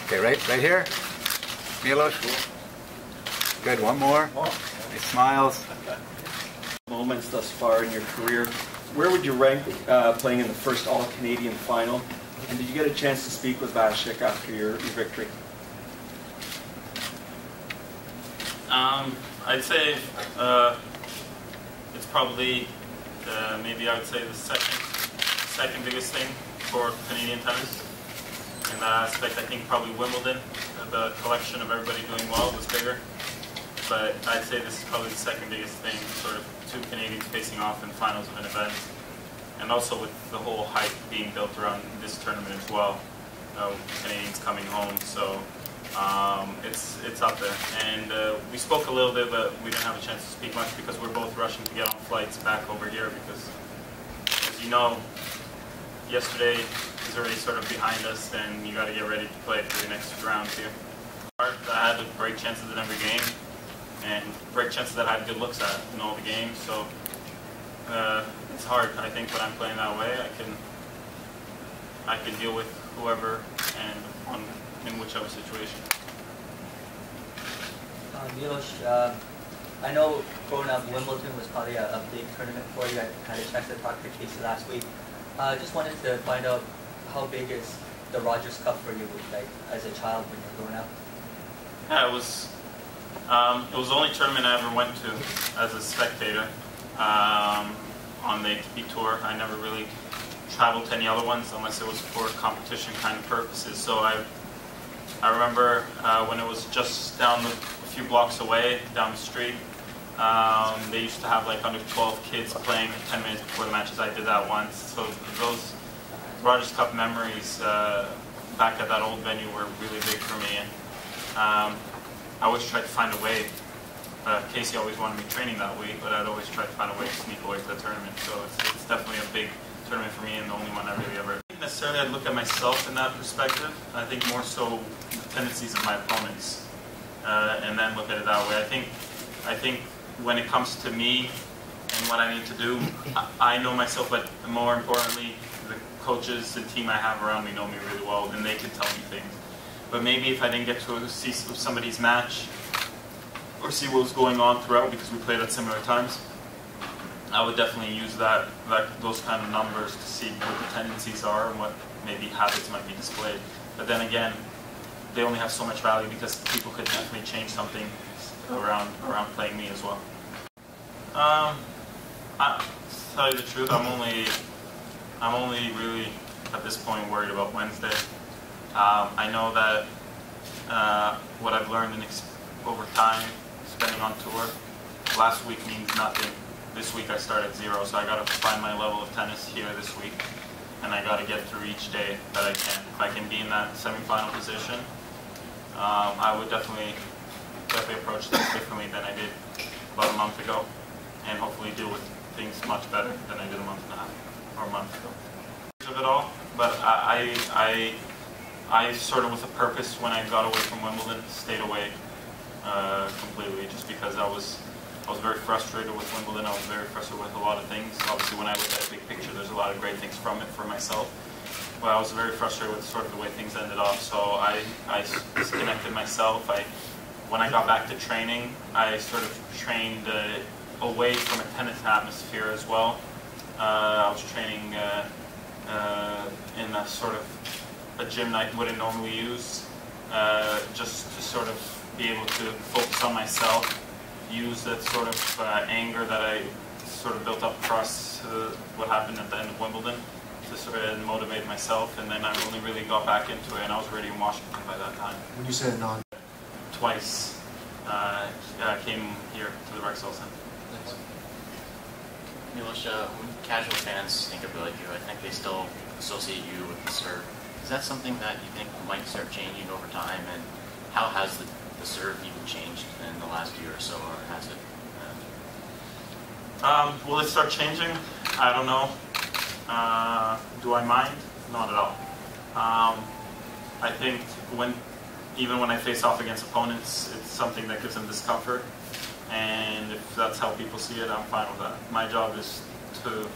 Okay, right here. Milos. Good, one more. He smiles. Moments thus far in your career, where would you rank playing in the first All-Canadian final? And did you get a chance to speak with Vasek after your victory? I'd say it's probably maybe I would say the second biggest thing for Canadian tennis. In that aspect, I think probably Wimbledon, the collection of everybody doing well was bigger. But I'd say this is probably the second biggest thing, sort of two Canadians facing off in finals of an event. And also with the whole hype being built around this tournament as well. Canadians coming home, so it's up there. And we spoke a little bit, but we didn't have a chance to speak much because we're both rushing to get on flights back over here because, as you know, yesterday is already sort of behind us, and you got to get ready to play for the next round here. I had great chances in every game, and great chances that I had good looks at in all the games. So it's hard. I think when I'm playing that way, I can deal with whoever and in whichever situation. Milos, I know growing up, Wimbledon was probably a big tournament for you. I had a chance to talk to Casey last week. Just wanted to find out how big is the Rogers Cup for you, like as a child when you were growing up? Yeah, it was the only tournament I ever went to as a spectator on the ATP tour. I never really traveled to any other ones unless it was for competition kind of purposes. So I remember when it was just down a few blocks away, down the street, they used to have like under 12 kids playing 10 minutes before the matches. I did that once. So those Rogers Cup memories back at that old venue were really big for me. And I always tried to find a way. Casey always wanted me training that week, but I'd always try to find a way to sneak away to the tournament. So it's definitely a big tournament for me and the only one I really ever. Not necessarily I'd look at myself in that perspective. I think more so the tendencies of my opponents, and then look at it that way. I think when it comes to me and what I need to do, I know myself, but more importantly, the coaches and team I have around me know me really well, and they can tell me things. But maybe if I didn't get to see somebody's match or see what was going on throughout, because we played at similar times, I would definitely use those kind of numbers to see what the tendencies are and what maybe habits might be displayed. But then again, they only have so much value because people could definitely change something around playing me as well. To tell you the truth, I'm only really at this point worried about Wednesday. I know that what I've learned over time, spending on tour, last week means nothing. This week I start at 0, so I got to find my level of tennis here this week, and I got to get through each day that I can. If I can be in that semifinal position, I would definitely approach this differently than I did about a month ago, and hopefully deal with things much better than I did a month and a half or a month ago. Of it all, but I sort of with a purpose when I got away from Wimbledon stayed away completely, just because I was very frustrated with Wimbledon. I was very frustrated with a lot of things. Obviously, when I look at a big picture, there's a lot of great things from it for myself. But I was very frustrated with sort of the way things ended off. So I disconnected myself. When I got back to training, I sort of trained away from a tennis atmosphere as well. I was training in a sort of a gym I wouldn't normally use, just to sort of be able to focus on myself, use that sort of anger that I sort of built up across what happened at the end of Wimbledon to sort of motivate myself, and then I only really got back into it, and I was already in Washington by that time. When you said non? Twice. I came here to the Rexall Center. Milos, when casual fans think about you, I think they still associate you with the serve. Is that something that you think might start changing over time, and how has the serve even changed in the last year or so, or has it? Will it start changing? I don't know. Do I mind? Not at all. I think even when I face off against opponents, it's something that gives them discomfort, and if that's how people see it, I'm fine with that. My job is to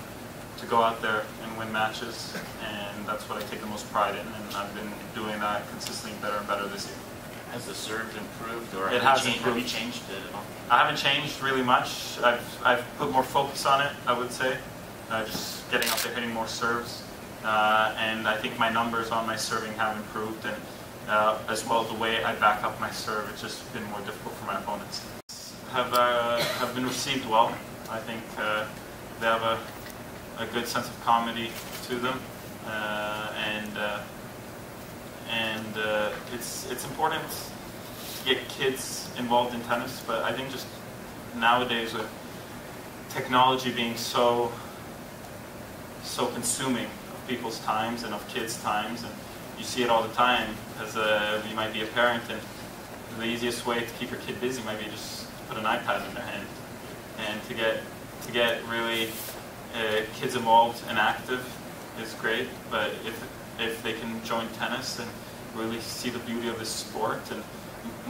to go out there and win matches, and that's what I take the most pride in, and I've been doing that consistently better and better this year. Has the serve improved, or It have has you improved. changed it at all? I haven't changed really much. I've put more focus on it, I would say. Just getting out there, hitting more serves. And I think my numbers on my serving have improved, and as well as the way I back up my serve, it's just been more difficult for my opponents. Have been received well. I think they have a good sense of comedy to them, and it's important to get kids involved in tennis. But I think just nowadays with technology being so consuming of people's times and of kids' times, and you see it all the time as you might be a parent, and the easiest way to keep your kid busy might be just put an iPad in their hand, and to get really kids involved and active is great. But if they can join tennis and really see the beauty of this sport and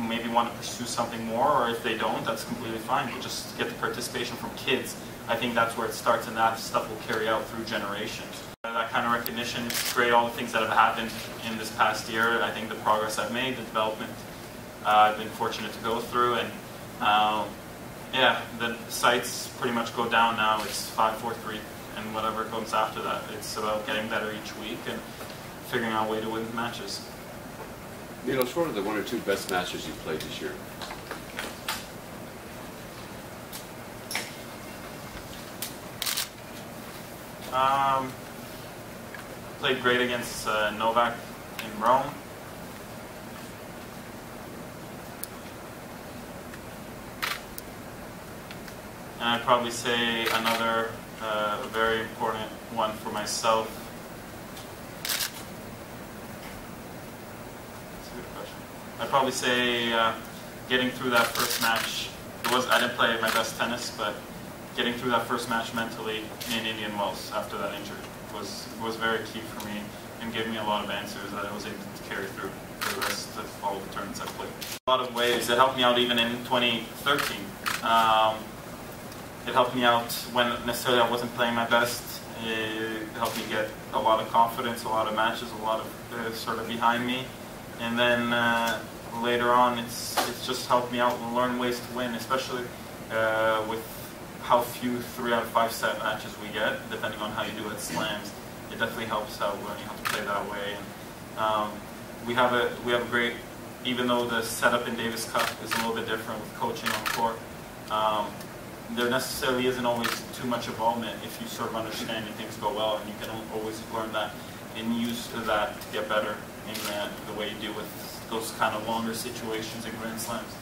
maybe want to pursue something more, or if they don't, that's completely fine. But just get the participation from kids. I think that's where it starts, and that stuff will carry out through generations. That kind of recognition is great. All the things that have happened in this past year, I think the progress I've made, the development I've been fortunate to go through, and yeah, the sights pretty much go down now. It's 5-4-3, and whatever comes after that, it's about getting better each week and figuring out a way to win matches. Milos, what are the one or two best matches you've played this year? Played great against Novak in Rome. And I'd probably say another very important one for myself. That's a good question. I'd probably say getting through that first match. I didn't play my best tennis, but getting through that first match mentally in Indian Wells after that injury was very key for me, and gave me a lot of answers that I was able to carry through for the rest of all the tournaments I've played. A lot of ways. It helped me out even in 2013. It helped me out when necessarily I wasn't playing my best. It helped me get a lot of confidence, a lot of matches, a lot of sort of behind me. And then later on, it's just helped me out and learn ways to win, especially with how few 3 out of 5 set matches we get, depending on how you do it slams. It definitely helps out learning how to play that way. And we have a great, even though the setup in Davis Cup is a little bit different with coaching on court, there necessarily isn't always too much involvement if you sort of understand and things go well, and you can always learn that and use that to get better in the way you deal with those kind of longer situations in Grand Slams.